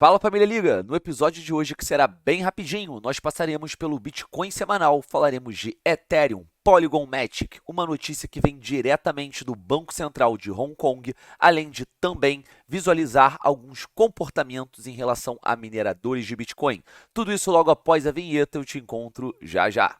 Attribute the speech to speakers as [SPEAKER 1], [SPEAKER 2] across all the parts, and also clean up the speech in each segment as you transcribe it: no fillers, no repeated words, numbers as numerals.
[SPEAKER 1] Fala família Liga! No episódio de hoje, que será bem rapidinho, nós passaremos pelo Bitcoin semanal, falaremos de Ethereum, Polygon Matic, uma notícia que vem diretamente do Banco Central de Hong Kong, além de também visualizar alguns comportamentos em relação a mineradores de Bitcoin. Tudo isso logo após a vinheta, eu te encontro já já.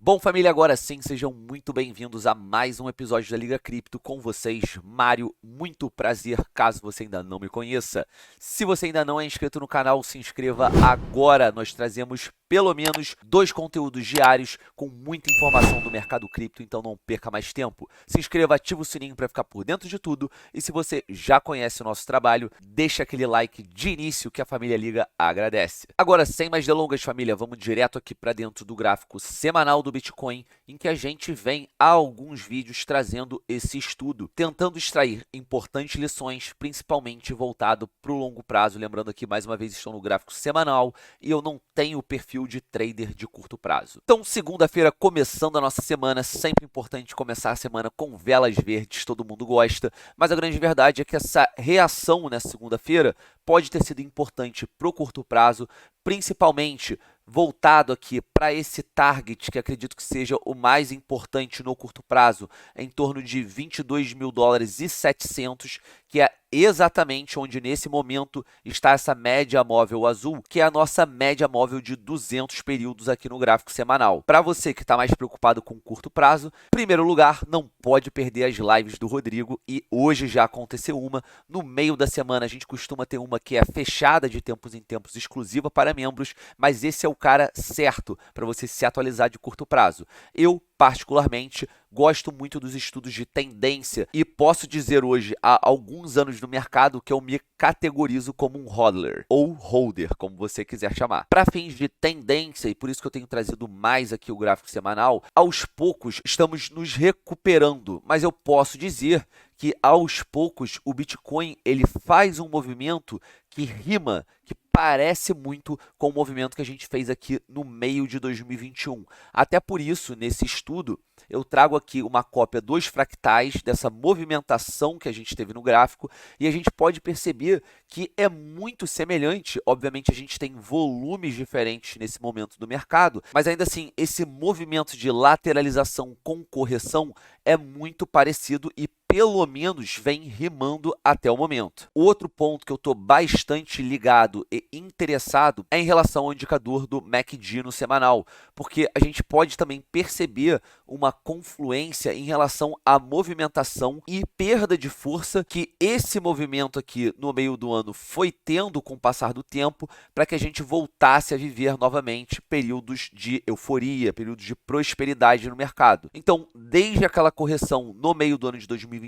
[SPEAKER 1] Bom, família, agora sim, sejam muito bem-vindos a mais um episódio da Liga Cripto com vocês, Mário. Muito prazer, caso você ainda não me conheça. Se você ainda não é inscrito no canal, se inscreva agora. Nós trazemos pelo menos 2 conteúdos diários com muita informação do mercado cripto, então não perca mais tempo. Se inscreva, ativa o sininho para ficar por dentro de tudo e se você já conhece o nosso trabalho, deixa aquele like de início que a família Liga agradece. Agora, sem mais delongas, família, vamos direto aqui para dentro do gráfico semanal do Bitcoin, em que a gente vem há alguns vídeos trazendo esse estudo, tentando extrair importantes lições, principalmente voltado para o longo prazo. Lembrando aqui, mais uma vez, estou no gráfico semanal e eu não tenho o perfil de trader de curto prazo. Então, segunda-feira, começando a nossa semana, sempre importante começar a semana com velas verdes, todo mundo gosta, mas a grande verdade é que essa reação nessa segunda-feira pode ter sido importante para o curto prazo, principalmente voltado aqui para esse target, que acredito que seja o mais importante no curto prazo, em torno de 22 mil dólares e 700, que é exatamente onde nesse momento está essa média móvel azul, que é a nossa média móvel de 200 períodos aqui no gráfico semanal. Para você que está mais preocupado com curto prazo, em primeiro lugar, não pode perder as lives do Rodrigo, e hoje já aconteceu uma. No meio da semana a gente costuma ter uma que é fechada de tempos em tempos, exclusiva para membros, mas esse é o cara certo para você se atualizar de curto prazo. Eu, particularmente, gosto muito dos estudos de tendência e posso dizer hoje, há alguns anos no mercado, que eu me categorizo como um hodler ou holder, como você quiser chamar. Para fins de tendência, e por isso que eu tenho trazido mais aqui o gráfico semanal, aos poucos estamos nos recuperando, mas eu posso dizer que aos poucos o Bitcoin ele faz um movimento que rima, que parece muito com o movimento que a gente fez aqui no meio de 2021. Até por isso, nesse estudo, eu trago aqui uma cópia dos fractais dessa movimentação que a gente teve no gráfico e a gente pode perceber que é muito semelhante. Obviamente, a gente tem volumes diferentes nesse momento do mercado, mas ainda assim, esse movimento de lateralização com correção é muito parecido e pelo menos vem rimando até o momento. Outro ponto que eu estou bastante ligado e interessado é em relação ao indicador do MACD no semanal, porque a gente pode também perceber uma confluência em relação à movimentação e perda de força que esse movimento aqui no meio do ano foi tendo com o passar do tempo, para que a gente voltasse a viver novamente períodos de euforia, períodos de prosperidade no mercado. Então, desde aquela correção no meio do ano de 2021,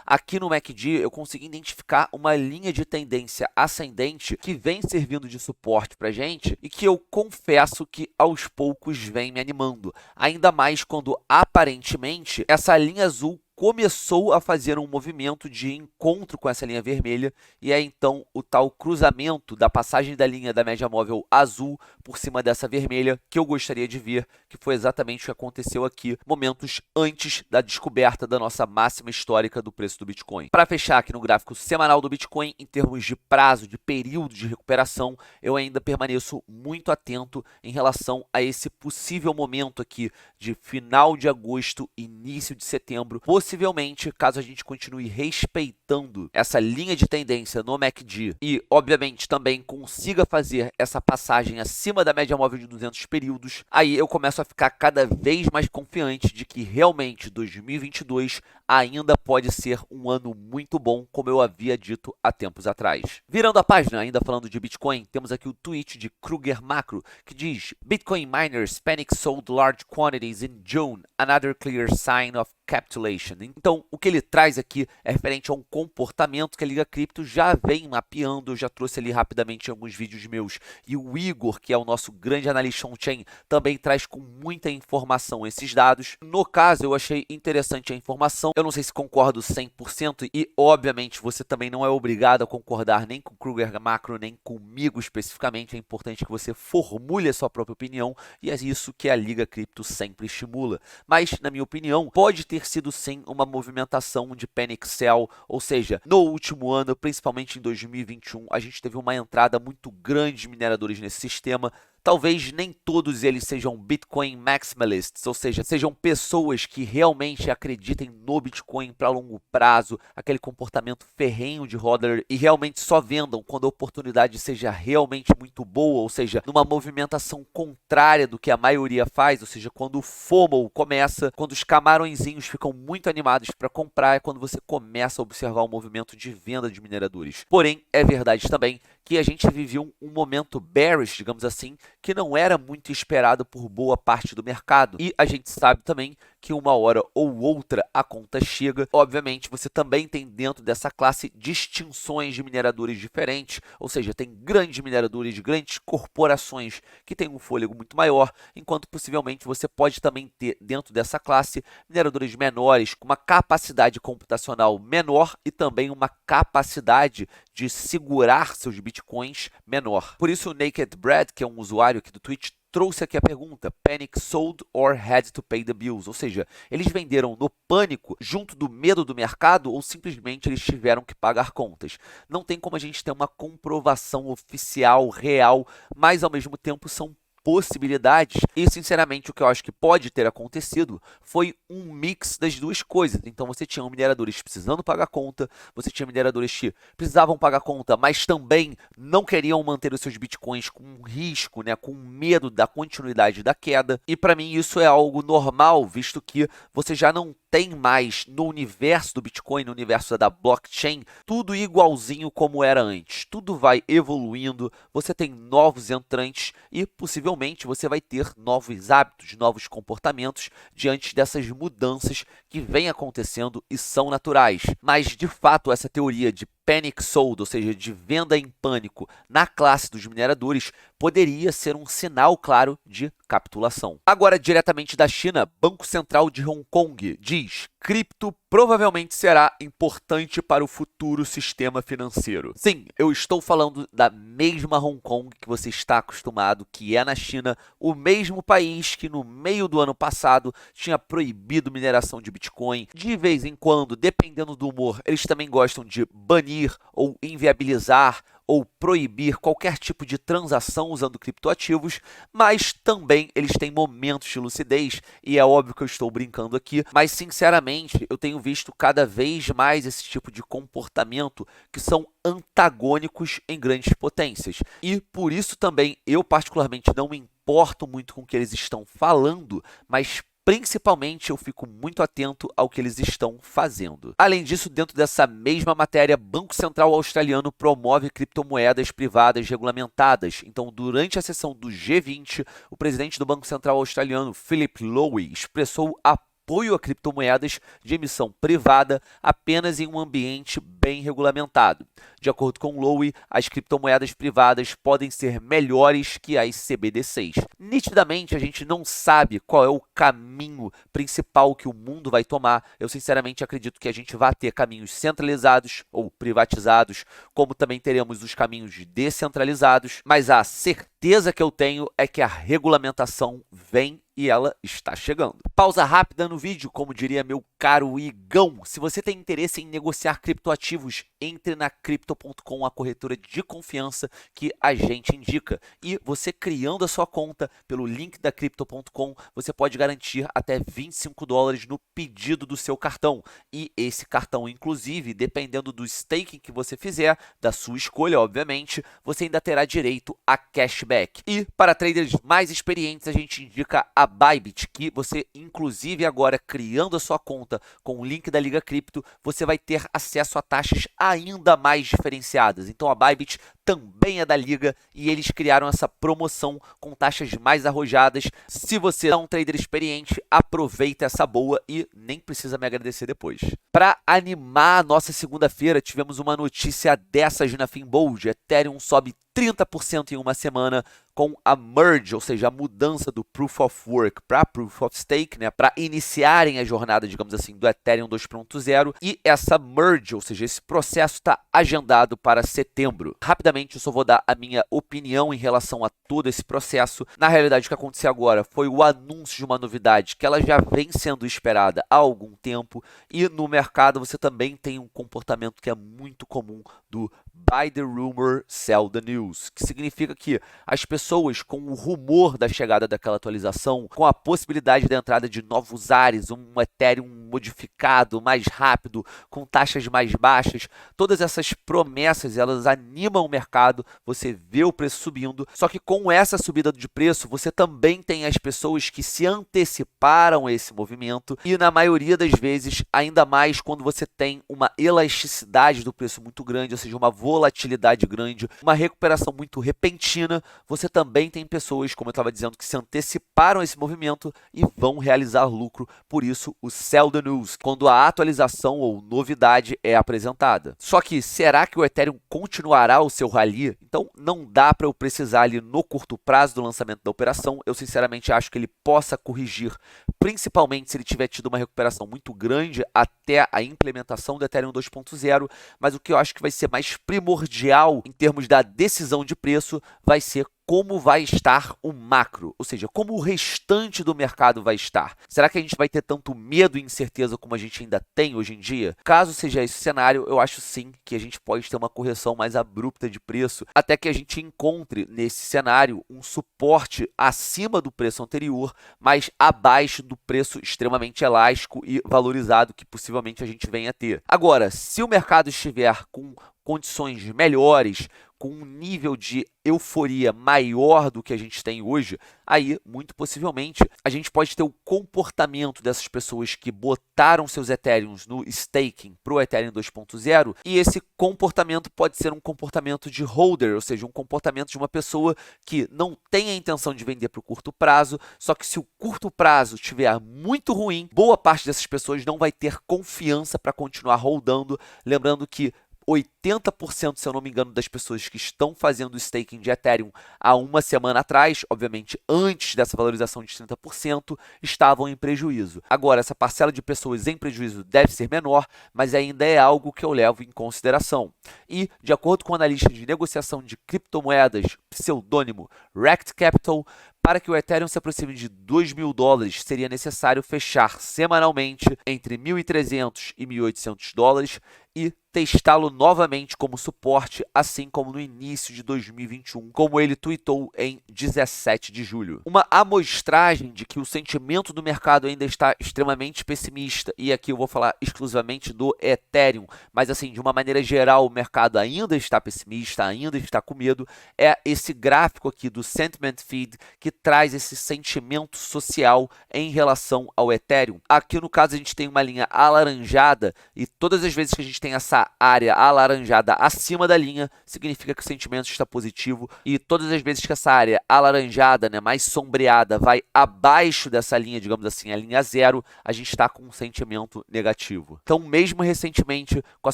[SPEAKER 1] aqui no MACD eu consegui identificar uma linha de tendência ascendente que vem servindo de suporte para a gente e que eu confesso que aos poucos vem me animando, ainda mais quando aparentemente essa linha azul começou a fazer um movimento de encontro com essa linha vermelha e é então o tal cruzamento da passagem da linha da média móvel azul por cima dessa vermelha que eu gostaria de ver, que foi exatamente o que aconteceu aqui momentos antes da descoberta da nossa máxima histórica do preço do Bitcoin. Para fechar aqui no gráfico semanal do Bitcoin, em termos de prazo, de período de recuperação, eu ainda permaneço muito atento em relação a esse possível momento aqui de final de agosto, início de setembro. Possivelmente, caso a gente continue respeitando essa linha de tendência no MACD e, obviamente, também consiga fazer essa passagem acima da média móvel de 200 períodos, aí eu começo a ficar cada vez mais confiante de que realmente 2022 ainda pode ser um ano muito bom, como eu havia dito há tempos atrás. Virando a página, ainda falando de Bitcoin, temos aqui o tweet de Kruger Macro, que diz: Bitcoin miners panic sold large quantities in June, another clear sign of capitulation. Então, o que ele traz aqui é referente a um comportamento que a Liga Cripto já vem mapeando. Eu já trouxe ali rapidamente em alguns vídeos meus, e o Igor, que é o nosso grande analista on-chain, também traz com muita informação esses dados. No caso, eu achei interessante a informação. Eu não sei se concordo 100% e, obviamente, você também não é obrigado a concordar nem com o Kruger Macro, nem comigo especificamente. É importante que você formule a sua própria opinião e é isso que a Liga Cripto sempre estimula. Mas, na minha opinião, pode ter ter sido sim uma movimentação de panic sell, ou seja, no último ano, principalmente em 2021, a gente teve uma entrada muito grande de mineradores nesse sistema. Talvez nem todos eles sejam Bitcoin maximalists, ou seja, sejam pessoas que realmente acreditem no Bitcoin para longo prazo, aquele comportamento ferrenho de hodler e realmente só vendam quando a oportunidade seja realmente muito boa, ou seja, numa movimentação contrária do que a maioria faz, ou seja, quando o FOMO começa, quando os camarõezinhos ficam muito animados para comprar, é quando você começa a observar um movimento de venda de mineradores. Porém, é verdade também que a gente viveu um momento bearish, digamos assim, que não era muito esperado por boa parte do mercado. E a gente sabe também que uma hora ou outra a conta chega. Obviamente, você também tem dentro dessa classe distinções de mineradores diferentes, ou seja, tem grandes mineradores, grandes corporações que têm um fôlego muito maior, enquanto possivelmente você pode também ter dentro dessa classe mineradores menores, com uma capacidade computacional menor e também uma capacidade de segurar seus bitcoins menor. Por isso o Naked Brad, que é um usuário aqui do Twitch, trouxe aqui a pergunta: panic sold or had to pay the bills? Ou seja, eles venderam no pânico, junto do medo do mercado, ou simplesmente eles tiveram que pagar contas? Não tem como a gente ter uma comprovação oficial, real, mas ao mesmo tempo são possibilidades. E sinceramente o que eu acho que pode ter acontecido foi um mix das duas coisas. Então você tinha mineradores precisando pagar conta, você tinha mineradores que precisavam pagar conta, mas também não queriam manter os seus bitcoins com risco, né, com medo da continuidade da queda. E para mim isso é algo normal, visto que você já não tem mais no universo do Bitcoin, no universo da blockchain, tudo igualzinho como era antes. Tudo vai evoluindo, você tem novos entrantes e possivelmente você vai ter novos hábitos, novos comportamentos diante dessas mudanças que vêm acontecendo e são naturais. Mas, de fato, essa teoria de panic sold, ou seja, de venda em pânico na classe dos mineradores, poderia ser um sinal claro de capitulação. Agora, diretamente da China, Banco Central de Hong Kong diz: cripto provavelmente será importante para o futuro sistema financeiro. Sim, eu estou falando da mesma Hong Kong que você está acostumado, que é na China, o mesmo país que no meio do ano passado tinha proibido mineração de Bitcoin. De vez em quando, dependendo do humor, eles também gostam de banir ou inviabilizar ou proibir qualquer tipo de transação usando criptoativos, mas também eles têm momentos de lucidez, e é óbvio que eu estou brincando aqui, mas sinceramente eu tenho visto cada vez mais esse tipo de comportamento que são antagônicos em grandes potências, e por isso também eu particularmente não me importo muito com o que eles estão falando, mas principalmente eu fico muito atento ao que eles estão fazendo. Além disso, dentro dessa mesma matéria, Banco Central Australiano promove criptomoedas privadas regulamentadas. Então, durante a sessão do G20, o presidente do Banco Central Australiano, Philip Lowe, expressou apoio a criptomoedas de emissão privada apenas em um ambiente bem regulamentado. De acordo com Lowe, as criptomoedas privadas podem ser melhores que as CBDCs. Nitidamente, a gente não sabe qual é o caminho principal que o mundo vai tomar. Eu sinceramente acredito que a gente vai ter caminhos centralizados ou privatizados, como também teremos os caminhos descentralizados, mas a certeza que eu tenho é que a regulamentação vem e ela está chegando. Pausa rápida no vídeo, como diria meu caro Igão. Se você tem interesse em negociar criptoativos, entre na Crypto.com, a corretora de confiança que a gente indica. E você criando a sua conta pelo link da Crypto.com, você pode garantir até $25 no pedido do seu cartão. E esse cartão, inclusive, dependendo do staking que você fizer, da sua escolha, obviamente, você ainda terá direito a cashback. E para traders mais experientes, a gente indica a Bybit, que você, inclusive agora, criando a sua conta com o link da Liga Cripto, você vai ter acesso a taxas ainda mais diferenciadas. Então a Bybit também é da Liga e eles criaram essa promoção com taxas mais arrojadas. Se você é um trader experiente, aproveita essa boa e nem precisa me agradecer depois. Para animar a nossa segunda-feira, tivemos uma notícia dessas na Finbold. Ethereum sobe 30% em uma semana com a merge, ou seja, a mudança do Proof of Work para Proof of Stake, né, para iniciarem a jornada, digamos assim, do Ethereum 2.0, e essa merge, ou seja, esse processo está agendado para setembro. Rapidamente Obviamente, eu só vou dar a minha opinião em relação a todo esse processo. Na realidade, o que aconteceu agora foi o anúncio de uma novidade que ela já vem sendo esperada há algum tempo, e no mercado você também tem um comportamento que é muito comum do Buy the Rumor, Sell the News, que significa que as pessoas, com o rumor da chegada daquela atualização, com a possibilidade da entrada de novos ares, um Ethereum modificado, mais rápido, com taxas mais baixas, todas essas promessas, elas animam o mercado, você vê o preço subindo, só que com essa subida de preço, você também tem as pessoas que se anteciparam a esse movimento, e na maioria das vezes, ainda mais quando você tem uma elasticidade do preço muito grande, ou seja, uma volatilidade grande, uma recuperação muito repentina, você também tem pessoas, como eu estava dizendo, que se anteciparam a esse movimento e vão realizar lucro. Por isso, o Sell the News, quando a atualização ou novidade é apresentada. Só que, será que o Ethereum continuará o seu rally? Então, não dá para eu precisar ali no curto prazo do lançamento da operação. Eu, sinceramente, acho que ele possa corrigir, principalmente se ele tiver tido uma recuperação muito grande até a implementação do Ethereum 2.0, mas o que eu acho que vai ser mais primordial em termos da decisão de preço vai ser como vai estar o macro, ou seja, como o restante do mercado vai estar. Será que a gente vai ter tanto medo e incerteza como a gente ainda tem hoje em dia? Caso seja esse o cenário, eu acho sim que a gente pode ter uma correção mais abrupta de preço, até que a gente encontre nesse cenário um suporte acima do preço anterior, mas abaixo do preço extremamente elástico e valorizado que possivelmente a gente venha a ter. Agora, se o mercado estiver com condições melhores, com um nível de euforia maior do que a gente tem hoje, aí, muito possivelmente, a gente pode ter o comportamento dessas pessoas que botaram seus Ethereums no staking para o Ethereum 2.0, e esse comportamento pode ser um comportamento de holder, ou seja, um comportamento de uma pessoa que não tem a intenção de vender para o curto prazo, só que se o curto prazo estiver muito ruim, boa parte dessas pessoas não vai ter confiança para continuar holdando, lembrando que 80%, se eu não me engano, das pessoas que estão fazendo o staking de Ethereum há uma semana atrás, obviamente antes dessa valorização de 30%, estavam em prejuízo. Agora, essa parcela de pessoas em prejuízo deve ser menor, mas ainda é algo que eu levo em consideração. E, de acordo com o analista de negociação de criptomoedas, pseudônimo Rekt Capital, para que o Ethereum se aproxime de $2.000, seria necessário fechar semanalmente entre $1.300 e $1.800 e testá-lo novamente como suporte, assim como no início de 2021, como ele tweetou em 17 de julho. Uma amostragem de que o sentimento do mercado ainda está extremamente pessimista, e aqui eu vou falar exclusivamente do Ethereum, mas assim, de uma maneira geral, o mercado ainda está pessimista, ainda está com medo, é esse gráfico aqui do Sentiment Feed que traz esse sentimento social em relação ao Ethereum. Aqui no caso a gente tem uma linha alaranjada, e todas as vezes que a gente tem essa área alaranjada acima da linha, significa que o sentimento está positivo, e todas as vezes que essa área alaranjada, mais sombreada, vai abaixo dessa linha, digamos assim, a linha zero, a gente está com um sentimento negativo. Então, mesmo recentemente, com a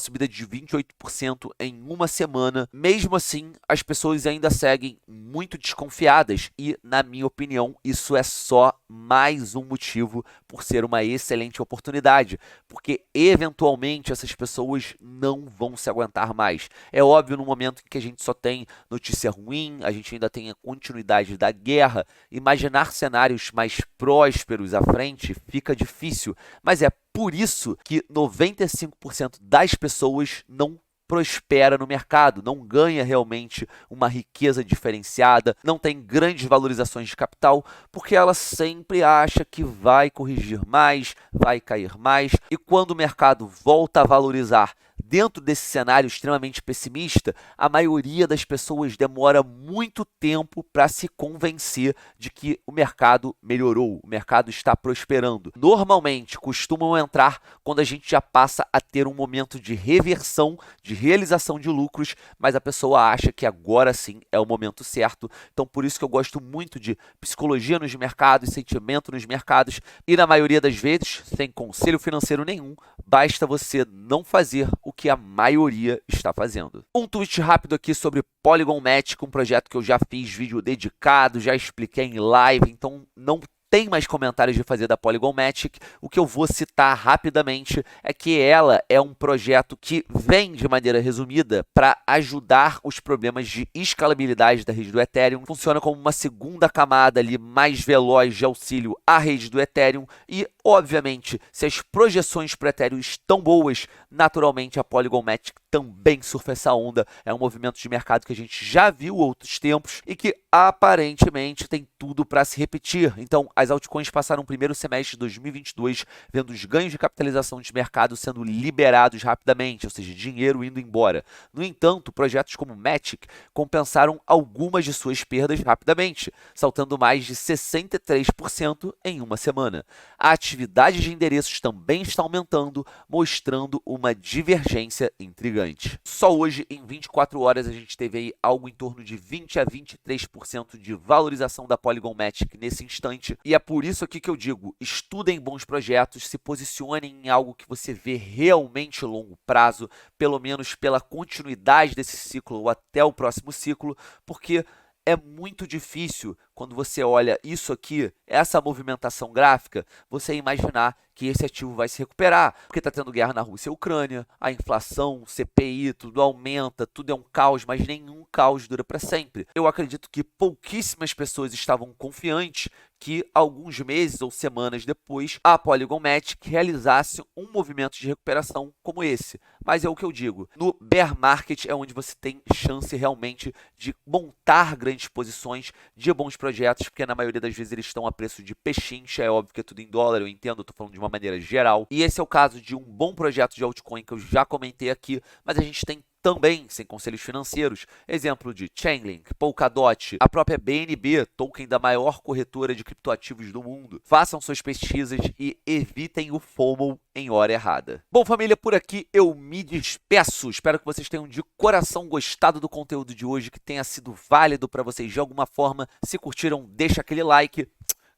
[SPEAKER 1] subida de 28% em uma semana, mesmo assim, as pessoas ainda seguem muito desconfiadas, e, na minha opinião, isso é só mais um motivo por ser uma excelente oportunidade, porque eventualmente essas pessoas não vão se aguentar mais. É óbvio, no momento em que a gente só tem notícia ruim, a gente ainda tem a continuidade da guerra, imaginar cenários mais prósperos à frente fica difícil, mas é por isso que 95% das pessoas não prospera no mercado, não ganha realmente uma riqueza diferenciada, não tem grandes valorizações de capital, porque ela sempre acha que vai corrigir mais, vai cair mais, e quando o mercado volta a valorizar dentro desse cenário extremamente pessimista, a maioria das pessoas demora muito tempo para se convencer de que o mercado melhorou, o mercado está prosperando. Normalmente, costumam entrar quando a gente já passa a ter um momento de reversão, de realização de lucros, mas a pessoa acha que agora sim é o momento certo. Então, por isso que eu gosto muito de psicologia nos mercados, sentimento nos mercados, e na maioria das vezes, sem conselho financeiro nenhum, basta você não fazer o que a maioria está fazendo. Um tweet rápido aqui sobre Polygon Matic, um projeto que eu já fiz vídeo dedicado, já expliquei em live, então não tem mais comentários de fazer da Polygon Matic. O que eu vou citar rapidamente é que ela é um projeto que vem, de maneira resumida, para ajudar os problemas de escalabilidade da rede do Ethereum. Funciona como uma segunda camada ali mais veloz de auxílio à rede do Ethereum e, obviamente, se as projeções para o Ethereum estão boas, naturalmente a Polygon Matic também surfa essa onda. É um movimento de mercado que a gente já viu outros tempos e que aparentemente tem tudo para se repetir. Então, as altcoins passaram o primeiro semestre de 2022 vendo os ganhos de capitalização de mercado sendo liberados rapidamente, ou seja, dinheiro indo embora. No entanto, projetos como Matic compensaram algumas de suas perdas rapidamente, saltando mais de 63% em uma semana. A atividade de endereços também está aumentando, mostrando uma divergência intrigante. Só hoje, em 24 horas, a gente teve aí algo em torno de 20 a 23% de valorização da Polygon Matic nesse instante. E é por isso aqui que eu digo, estudem bons projetos, se posicionem em algo que você vê realmente a longo prazo, pelo menos pela continuidade desse ciclo ou até o próximo ciclo, porque é muito difícil, quando você olha isso aqui, essa movimentação gráfica, você imaginar que esse ativo vai se recuperar, porque está tendo guerra na Rússia e Ucrânia, a inflação, CPI, tudo aumenta, tudo é um caos, mas nenhum caos dura para sempre. Eu acredito que pouquíssimas pessoas estavam confiantes que alguns meses ou semanas depois a Polygon Matic realizasse um movimento de recuperação como esse. Mas é o que eu digo, no bear market é onde você tem chance realmente de montar grandes posições de bons projetos, porque na maioria das vezes eles estão a preço de pechincha, é óbvio que é tudo em dólar, eu entendo, eu estou falando de uma maneira geral. E esse é o caso de um bom projeto de altcoin que eu já comentei aqui, mas a gente tem também sem conselhos financeiros, exemplo de Chainlink, Polkadot, a própria BNB, token da maior corretora de criptoativos do mundo. Façam suas pesquisas e evitem o FOMO em hora errada. Bom, família, por aqui eu me despeço. Espero que vocês tenham de coração gostado do conteúdo de hoje, que tenha sido válido para vocês de alguma forma. Se curtiram, deixa aquele like.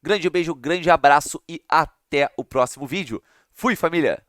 [SPEAKER 1] Grande beijo, grande abraço e até o próximo vídeo. Fui, família!